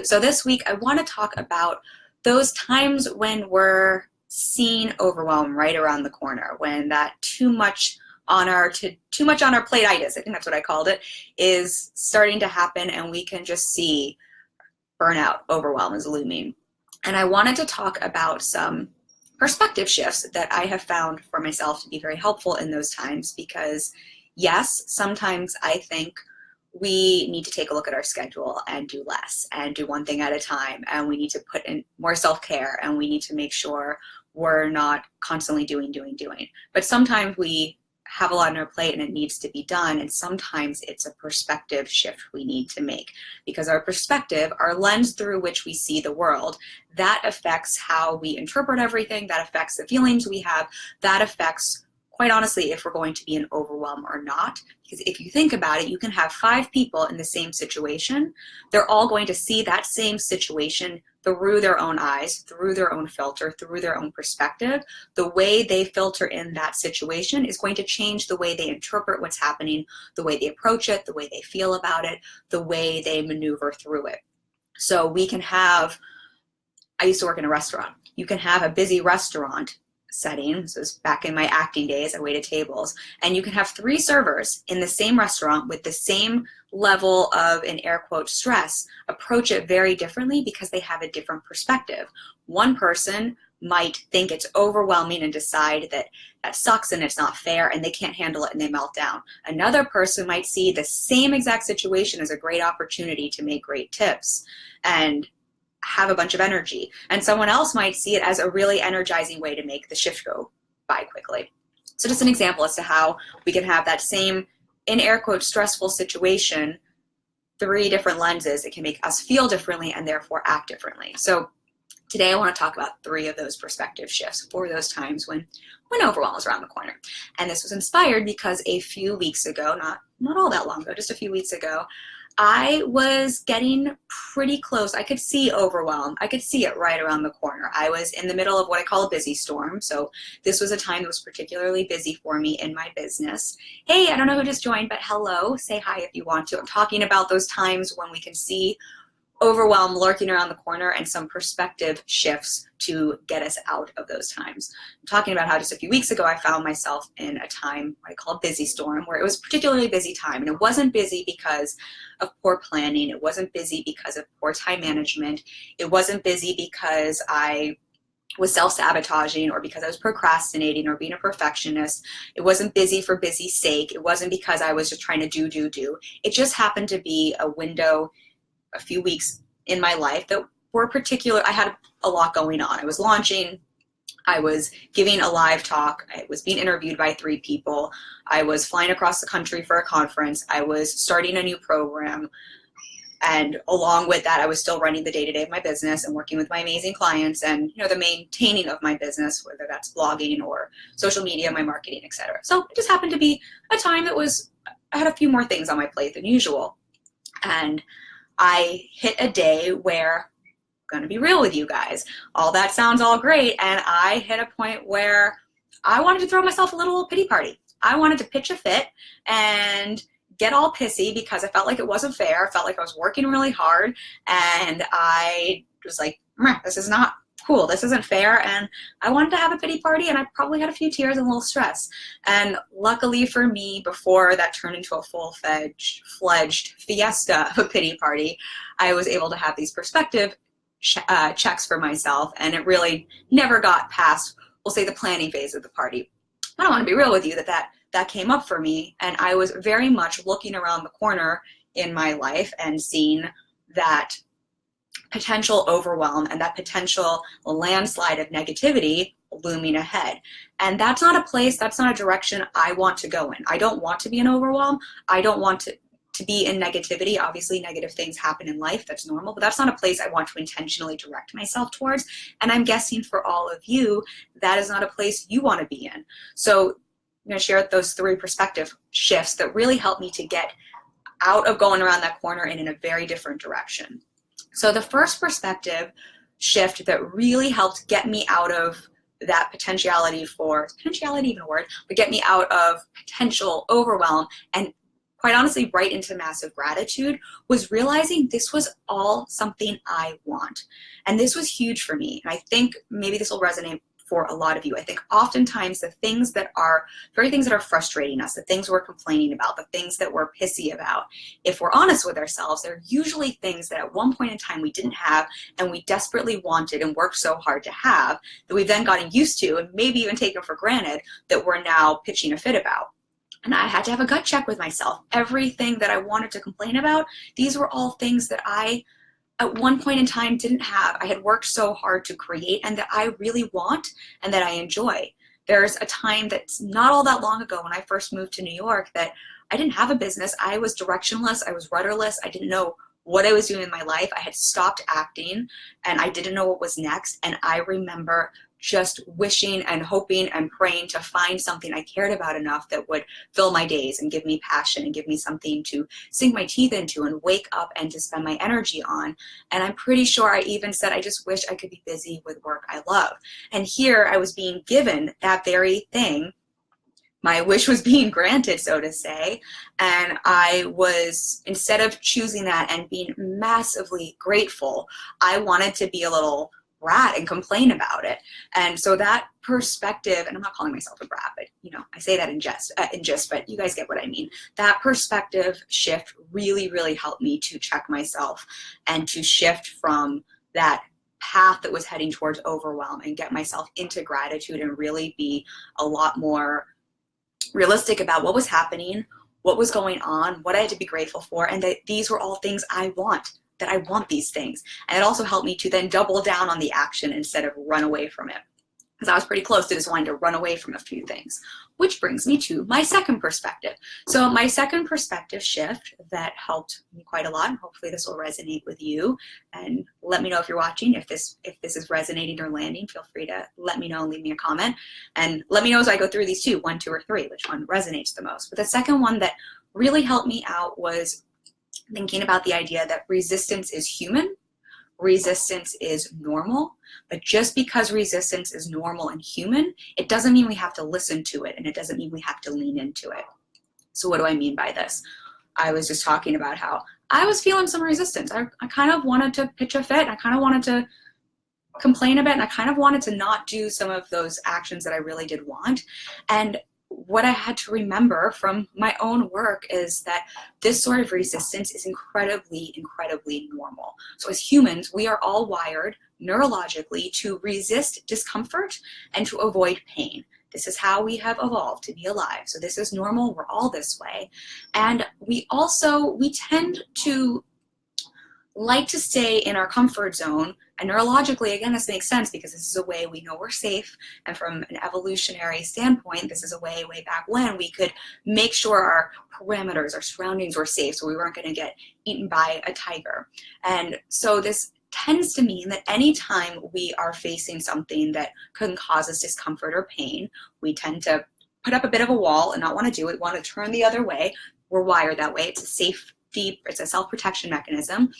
you. So this week I want to talk about those times when we're seeing overwhelm right around the corner, when that too-much-on-our-plate-itis, I think that's what I called it, is starting to happen, and we can just see burnout, overwhelm is looming. And I wanted to talk about some perspective shifts that I have found for myself to be very helpful in those times, because yes, sometimes I think we need to take a look at our schedule and do less and do one thing at a time, and we need to put in more self-care, and we need to make sure we're not constantly doing. But sometimes we have a lot on our plate and it needs to be done, and sometimes it's a perspective shift we need to make, because our perspective, our lens through which we see the world, that affects how we interpret everything, that affects the feelings we have, that affects, quite honestly, if we're going to be in overwhelm or not. Because if you think about it, you can have 5 people in the same situation. They're all going to see that same situation through their own eyes, through their own filter, through their own perspective. The way they filter in that situation is going to change the way they interpret what's happening, the way they approach it, the way they feel about it, the way they maneuver through it. So we can have, I used to work in a restaurant. You can have a busy restaurant setting. This was back in my acting days. I waited tables, and you can have 3 servers in the same restaurant with the same level of, in air quotes, stress, approach it very differently because they have a different perspective. One person might think it's overwhelming and decide that that sucks and it's not fair and they can't handle it and they melt down. Another person might see the same exact situation as a great opportunity to make great tips and have a bunch of energy. And someone else might see it as a really energizing way to make the shift go by quickly. So just an example as to how we can have that same, in air quotes, stressful situation, 3 different lenses that can make us feel differently and therefore act differently. So today I want to talk about 3 of those perspective shifts for those times when overwhelm is around the corner. And this was inspired because a few weeks ago, not all that long ago, just a few weeks ago, I was getting pretty close. I could see overwhelm. I could see it right around the corner. I was in the middle of what I call a busy storm. So this was a time that was particularly busy for me in my business. Hey, I don't know who just joined, but hello, say hi if you want to. I'm talking about those times when we can see overwhelm lurking around the corner and some perspective shifts to get us out of those times. I'm talking about how just a few weeks ago I found myself in a time what I call a busy storm, where it was a particularly busy time. And it wasn't busy because of poor planning. It wasn't busy because of poor time management. It wasn't busy because I was self-sabotaging or because I was procrastinating or being a perfectionist. It wasn't busy for busy's sake. It wasn't because I was just trying to do. It just happened to be a window, a few weeks in my life that were particular. I had a lot going on. I was launching, I was giving a live talk, I was being interviewed by 3 people, I was flying across the country for a conference, I was starting a new program, and along with that I was still running the day-to-day of my business and working with my amazing clients and the maintaining of my business, whether that's blogging or social media, my marketing, etc. So it just happened to be a time that I had a few more things on my plate than usual. And I hit a day where, I'm going to be real with you guys, all that sounds all great, and I hit a point where I wanted to throw myself a little pity party. I wanted to pitch a fit and get all pissy because I felt like it wasn't fair. I felt like I was working really hard, and I was like, this is not cool, this isn't fair, and I wanted to have a pity party, and I probably had a few tears and a little stress. And luckily for me, before that turned into a full-fledged fiesta of a pity party, I was able to have these perspective checks for myself, and it really never got past, we'll say, the planning phase of the party. I don't want to be real with you that came up for me, and I was very much looking around the corner in my life and seeing that potential overwhelm and that potential landslide of negativity looming ahead. And that's not a place, that's not a direction I want to go in. I don't want to be in overwhelm. I don't want to be in negativity. Obviously, negative things happen in life. That's normal, but that's not a place I want to intentionally direct myself towards. And I'm guessing for all of you, that is not a place you want to be in. So I'm going to share those 3 perspective shifts that really helped me to get out of going around that corner and in a very different direction. So the first perspective shift that really helped get me out of that potentiality even a word, but get me out of potential overwhelm and quite honestly right into massive gratitude, was realizing this was all something I want. And this was huge for me. And I think maybe this will resonate for a lot of you. I think oftentimes the very things that are frustrating us, the things we're complaining about, the things that we're pissy about, if we're honest with ourselves, they're usually things that at one point in time we didn't have and we desperately wanted and worked so hard to have that we've then gotten used to and maybe even taken for granted that we're now pitching a fit about. And I had to have a gut check with myself. Everything that I wanted to complain about, these were all things that I at one point in time didn't have. I had worked so hard to create and that I really want and that I enjoy. There's a time that's not all that long ago when I first moved to New York that I didn't have a business. I was directionless. I was rudderless. I didn't know what I was doing in my life. I had stopped acting and I didn't know what was next. And I remember just wishing and hoping and praying to find something I cared about enough that would fill my days and give me passion and give me something to sink my teeth into and wake up and to spend my energy on. And I'm pretty sure I even said, I just wish I could be busy with work I love. And here I was being given that very thing. My wish was being granted, so to say, and I was, instead of choosing that and being massively grateful, I wanted to be a little brat and complain about it. And so that perspective, and I'm not calling myself a brat, but I say that in jest, but you guys get what I mean. That perspective shift really, really helped me to check myself and to shift from that path that was heading towards overwhelm and get myself into gratitude and really be a lot more realistic about what was happening, what was going on, what I had to be grateful for, and that these were all things I want, that I want these things. And it also helped me to then double down on the action instead of run away from it. Because I was pretty close to just wanting to run away from a few things, which brings me to my second perspective. So my second perspective shift that helped me quite a lot, and hopefully this will resonate with you, and let me know if you're watching, if this is resonating or landing, feel free to let me know and leave me a comment, and let me know as I go through these two, 1, 2, or 3, which one resonates the most. But the second one that really helped me out was thinking about the idea that resistance is human. Resistance is normal, but just because resistance is normal and human, it doesn't mean we have to listen to it, and it doesn't mean we have to lean into it. So what do I mean by this? I was just talking about how I was feeling some resistance. I kind of wanted to pitch a fit. I kind of wanted to complain a bit, and I kind of wanted to not do some of those actions that I really did want. And what I had to remember from my own work is that this sort of resistance is incredibly, incredibly normal. So as humans, we are all wired neurologically to resist discomfort and to avoid pain. This is how we have evolved to be alive. So this is normal. We're all this way. And we tend to like to stay in our comfort zone. And neurologically, again, this makes sense because this is a way we know we're safe. And from an evolutionary standpoint, this is a way back when we could make sure our parameters, our surroundings were safe, so we weren't going to get eaten by a tiger. And so this tends to mean that anytime we are facing something that can cause us discomfort or pain, we tend to put up a bit of a wall and not want to do it, want to turn the other way. We're wired that way. It's a safety, it's a self-protection mechanism.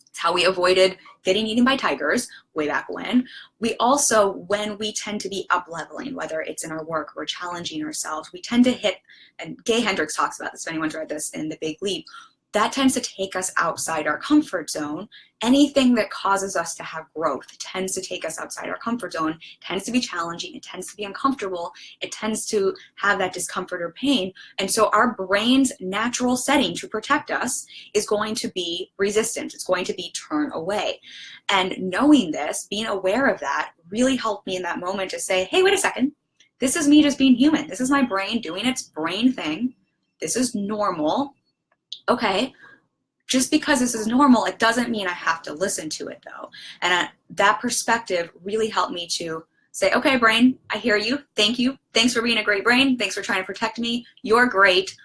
It's how we avoided getting eaten by tigers way back when. We also, when we tend to be up-leveling, whether it's in our work or challenging ourselves, we tend to hit, and Gay Hendricks talks about this, if anyone's read this in The Big Leap, that tends to take us outside our comfort zone. Anything that causes us to have growth tends to take us outside our comfort zone, tends to be challenging, it tends to be uncomfortable, it tends to have that discomfort or pain. And so our brain's natural setting to protect us is going to be resistance. It's going to be turn away. And knowing this, being aware of that, really helped me in that moment to say, hey, wait a second. This is me just being human. This is my brain doing its brain thing. This is normal. Okay, just because this is normal, it doesn't mean I have to listen to it though. And that perspective really helped me to say, okay, brain, I hear you. Thank you. Thanks for being a great brain. Thanks for trying to protect me. You're great.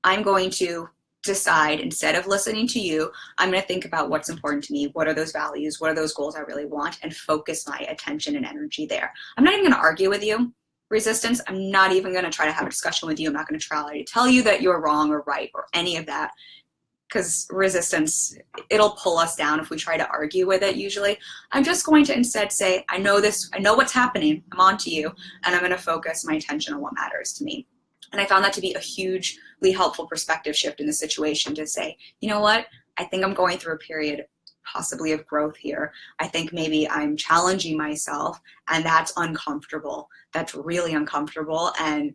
I'm going to decide, instead of listening to you, I'm going to think about what's important to me. What are those values? What are those goals I really want? And focus my attention and energy there. I'm not even going to argue with you. Resistance, I'm not even going to try to have a discussion with you. I'm not going to try to tell you that you're wrong or right or any of that, because resistance, it'll pull us down if we try to argue with it usually. I'm just going to instead say, I know this, I know what's happening, I'm on to you, and I'm going to focus my attention on what matters to me. And I found that to be a huge really helpful perspective shift in the situation to say, you know what, I think I'm going through a period possibly of growth here. I think maybe I'm challenging myself, and that's uncomfortable. That's really uncomfortable, and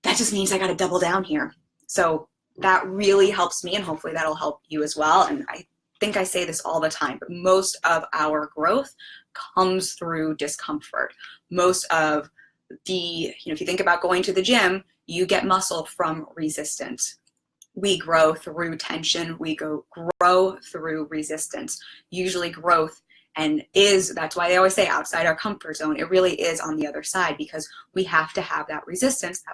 that just means I got to double down here. So that really helps me, and hopefully that'll help you as well. And I think I say this all the time, but most of our growth comes through discomfort. Most of the, if you think about going to the gym, you get muscle from resistance. We grow through tension. We grow through resistance. Usually growth that's why they always say outside our comfort zone. It really is on the other side, because we have to have that resistance.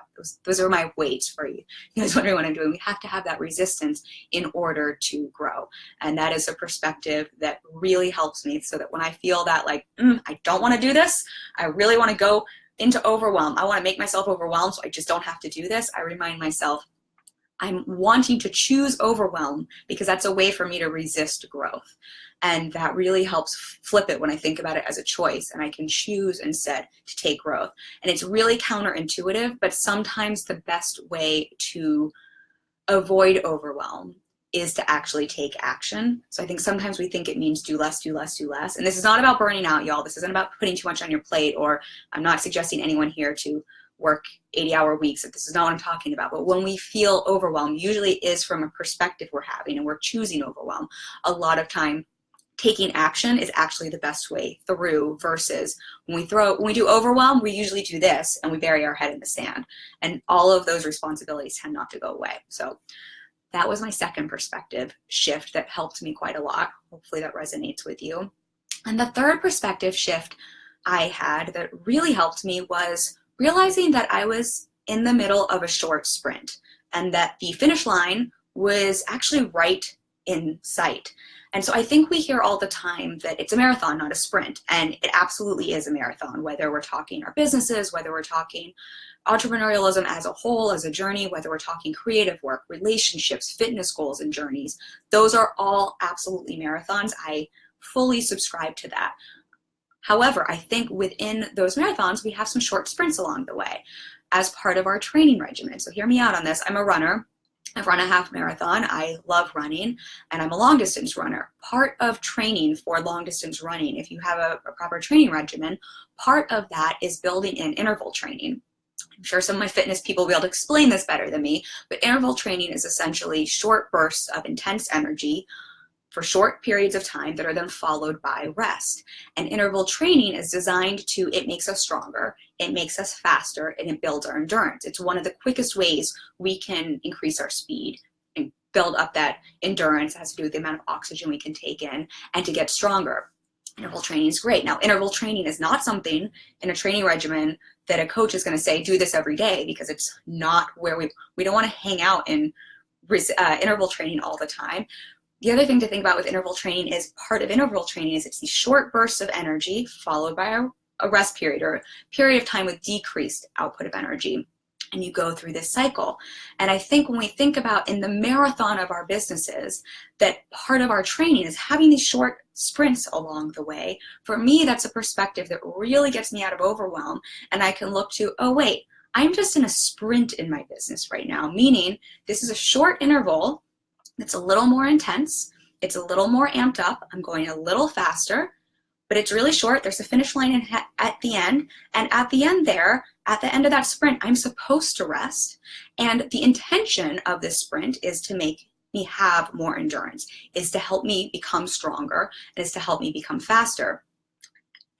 Those are my weights for you. You guys wondering what I'm doing. We have to have that resistance in order to grow. And that is a perspective that really helps me, so that when I feel that like, I don't want to do this, I really want to go into overwhelm, I want to make myself overwhelmed so I just don't have to do this, I remind myself, I'm wanting to choose overwhelm because that's a way for me to resist growth. And that really helps flip it when I think about it as a choice, and I can choose instead to take growth. And it's really counterintuitive, but sometimes the best way to avoid overwhelm is to actually take action. So I think sometimes we think it means do less, do less, do less. And this is not about burning out, y'all. This isn't about putting too much on your plate, or I'm not suggesting anyone here to work 80-hour weeks. This is not what I'm talking about. But when we feel overwhelmed, usually it is from a perspective we're having, and we're choosing overwhelm. A lot of time, taking action is actually the best way through, versus when we do overwhelm, we usually do this and we bury our head in the sand. And all of those responsibilities tend not to go away. So that was my second perspective shift that helped me quite a lot. Hopefully that resonates with you. And the third perspective shift I had that really helped me was realizing that I was in the middle of a short sprint, and that the finish line was actually right in sight. And so I think we hear all the time that it's a marathon, not a sprint. And it absolutely is a marathon, whether we're talking our businesses, whether we're talking entrepreneurialism as a whole, as a journey, whether we're talking creative work, relationships, fitness goals, and journeys. Those are all absolutely marathons. I fully subscribe to that. However, I think within those marathons, we have some short sprints along the way as part of our training regimen. So hear me out on this. I'm a runner. I've run a half marathon. I love running, and I'm a long distance runner. Part of training for long distance running, if you have a proper training regimen, part of that is building in interval training. I'm sure some of my fitness people will be able to explain this better than me, but interval training is essentially short bursts of intense energy for short periods of time that are then followed by rest. And interval training is designed to, it makes us stronger, it makes us faster, and it builds our endurance. It's one of the quickest ways we can increase our speed and build up that endurance. It has to do with the amount of oxygen we can take in, and to get stronger. Interval training is great. Now, interval training is not something in a training regimen that a coach is going to say, do this every day, because it's not where we don't want to hang out in interval training all the time. The other thing to think about with interval training is part of interval training is it's these short bursts of energy followed by a rest period, or a period of time with decreased output of energy. And you go through this cycle. And I think when we think about in the marathon of our businesses, that part of our training is having these short sprints along the way. For me, that's a perspective that really gets me out of overwhelm. And I can look to, oh, wait, I'm just in a sprint in my business right now, meaning this is a short interval. It's a little more intense. It's a little more amped up. I'm going a little faster, but it's really short. There's a finish line at the end. And at the end there, at the end of that sprint, I'm supposed to rest. And the intention of this sprint is to make me have more endurance, is to help me become stronger, and is to help me become faster.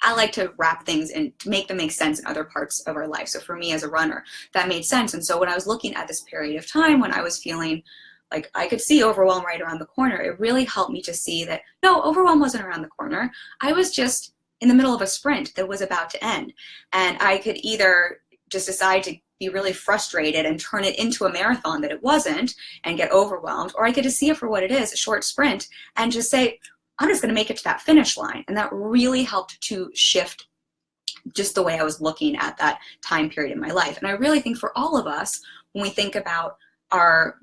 I like to wrap things in to make them make sense in other parts of our life. So for me as a runner, that made sense. And so when I was looking at this period of time when I was feeling like I could see overwhelm right around the corner, it really helped me to see that, no, overwhelm wasn't around the corner. I was just in the middle of a sprint that was about to end. And I could either just decide to be really frustrated and turn it into a marathon that it wasn't and get overwhelmed, or I could just see it for what it is, a short sprint, and just say, I'm just going to make it to that finish line. And that really helped to shift just the way I was looking at that time period in my life. And I really think for all of us, when we think about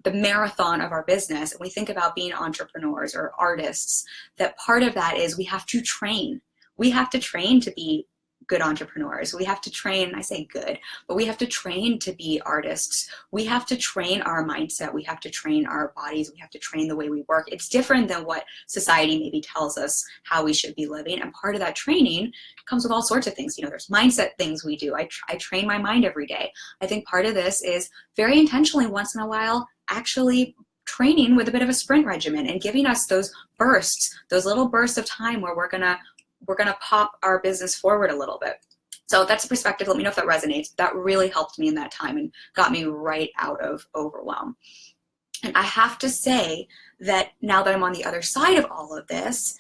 the marathon of our business, and we think about being entrepreneurs or artists, that part of that is we have to train. We have to train to be good entrepreneurs. We have to train, I say good, but we have to train to be artists. We have to train our mindset. We have to train our bodies. We have to train the way we work. It's different than what society maybe tells us how we should be living. And part of that training comes with all sorts of things. You know, there's mindset things we do. I train my mind every day. I think part of this is very intentionally once in a while actually training with a bit of a sprint regimen and giving us those bursts, those little bursts of time where we're gonna pop our business forward a little bit. So that's a perspective. Let me know if that resonates. That really helped me in that time and got me right out of overwhelm. And I have to say that now that I'm on the other side of all of this,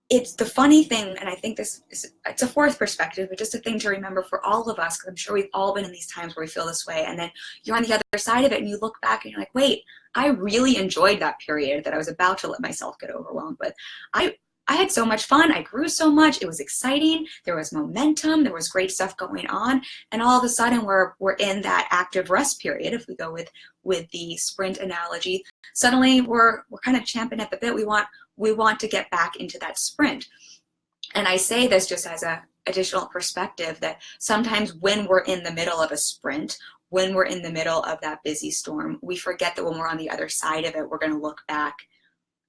it's the funny thing, and I think it's a fourth perspective, but just a thing to remember for all of us, because I'm sure we've all been in these times where we feel this way, and then you're on the other side of it and you look back and you're like, wait, I really enjoyed that period that I was about to let myself get overwhelmed with. I had so much fun. I grew so much. It was exciting. There was momentum. There was great stuff going on. And all of a sudden we're in that active rest period. If we go with the sprint analogy, suddenly we're kind of champing at the bit. We want to get back into that sprint. And I say this just as an additional perspective that sometimes when we're in the middle of a sprint, when we're in the middle of that busy storm, we forget that when we're on the other side of it, we're going to look back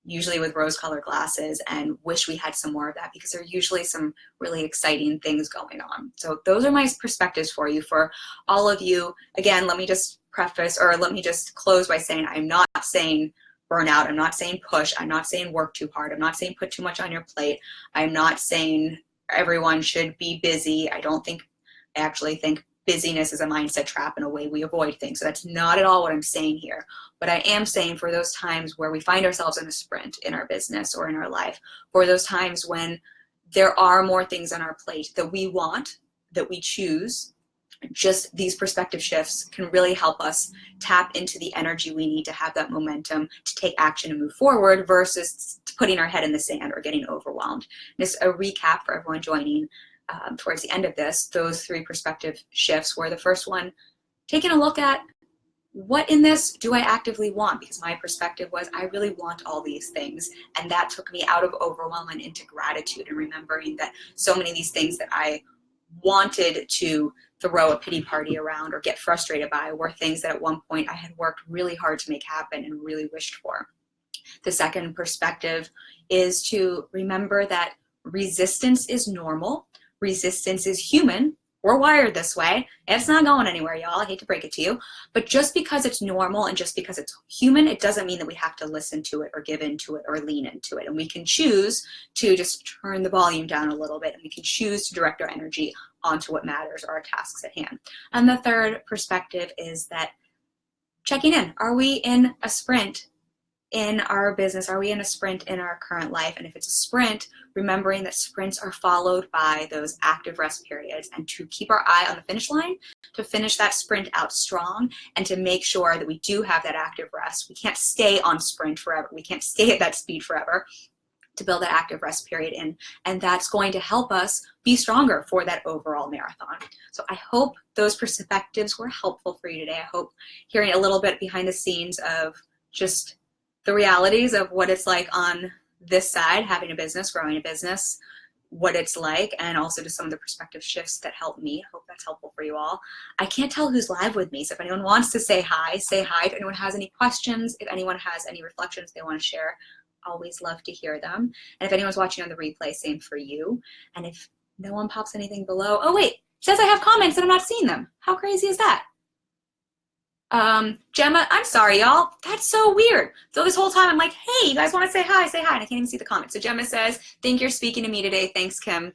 usually with rose-colored glasses and wish we had some more of that, because there are usually some really exciting things going on. So those are my perspectives for you. For all of you, again, let me just close by saying I'm not saying burnout. I'm not saying push. I'm not saying work too hard. I'm not saying put too much on your plate. I'm not saying everyone should be busy. I actually think busyness is a mindset trap and a way we avoid things. So that's not at all what I'm saying here. But I am saying for those times where we find ourselves in a sprint in our business or in our life, for those times when there are more things on our plate that we want, that we choose, just these perspective shifts can really help us tap into the energy we need to have that momentum to take action and move forward versus putting our head in the sand or getting overwhelmed. And just a recap for everyone joining towards the end of this, those three perspective shifts were the first one, taking a look at what in this do I actively want? Because my perspective was I really want all these things. And that took me out of overwhelm and into gratitude and remembering that so many of these things that I wanted to throw a pity party around or get frustrated by were things that at one point I had worked really hard to make happen and really wished for. The second perspective is to remember that resistance is normal. Resistance is human. We're wired this way. It's not going anywhere, y'all. I hate to break it to you. But just because it's normal and just because it's human, it doesn't mean that we have to listen to it or give into it or lean into it. And we can choose to just turn the volume down a little bit, and we can choose to direct our energy onto what matters or our tasks at hand. And the third perspective is that checking in. Are we in a sprint in our business? Are we in a sprint in our current life? And if it's a sprint, remembering that sprints are followed by those active rest periods, and to keep our eye on the finish line, to finish that sprint out strong, and to make sure that we do have that active rest. We can't stay on sprint forever. We can't stay at that speed forever. To build that active rest period in, and that's going to help us be stronger for that overall marathon. So I hope those perspectives were helpful for you today. I hope hearing a little bit behind the scenes of just the realities of what it's like on this side, having a business, growing a business, what it's like, and also just some of the perspective shifts that help me. I hope that's helpful for you all. I can't tell who's live with me, so if anyone wants to say hi, say hi. If anyone has any questions, if anyone has any reflections they want to share, always love to hear them. And if anyone's watching on the replay, same for you. And if no one pops anything below, oh wait, it says I have comments and I'm not seeing them. How crazy is that? Gemma, I'm sorry, y'all. That's so weird. So this whole time I'm like, hey, you guys want to say hi, and I can't even see the comments. So Gemma says, think you're speaking to me today. Thanks, Kim.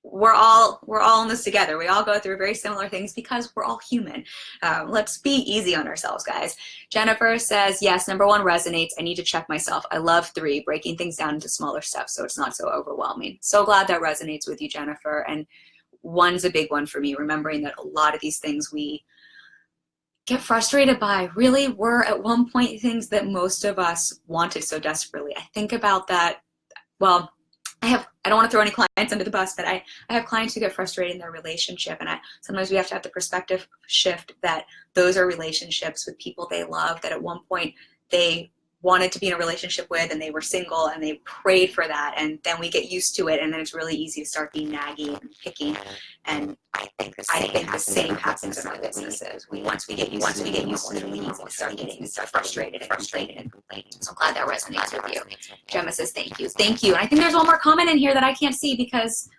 We're all in this together. We all go through very similar things because we're all human. Let's be easy on ourselves, guys. Jennifer says, yes, number one resonates. I need to check myself. I love 3, breaking things down into smaller steps so it's not so overwhelming. So glad that resonates with you, Jennifer. And 1's a big one for me, remembering that a lot of these things we get frustrated by really were at one point things that most of us wanted so desperately. I think about that. Well, I don't want to throw any clients under the bus, but I have clients who get frustrated in their relationship, and sometimes we have to have the perspective shift that those are relationships with people they love that at one point they wanted to be in a relationship with and they were single and they prayed for that, and then we get used to it and then it's really easy to start being naggy and picky. And I think the same happens in our businesses. Once we get used to it, it's really easy to start getting frustrated and complaining. So I'm glad that resonates with you. Gemma says thank you. Thank you. And I think there's one more comment in here that I can't see because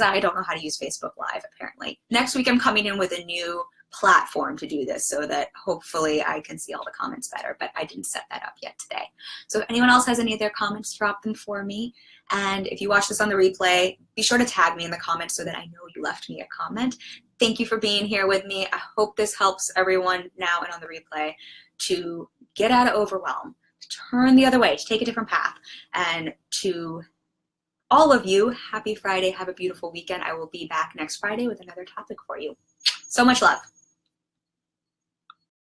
I don't know how to use Facebook Live, apparently. Next week I'm coming in with a new platform to do this so that hopefully I can see all the comments better, but I didn't set that up yet today. So if anyone else has any of their comments, drop them for me. And if you watch this on the replay, be sure to tag me in the comments so that I know you left me a comment. Thank you for being here with me. I hope this helps everyone now and on the replay to get out of overwhelm, to turn the other way, to take a different path. And to all of you, happy Friday. Have a beautiful weekend. I will be back next Friday with another topic for you. So much love.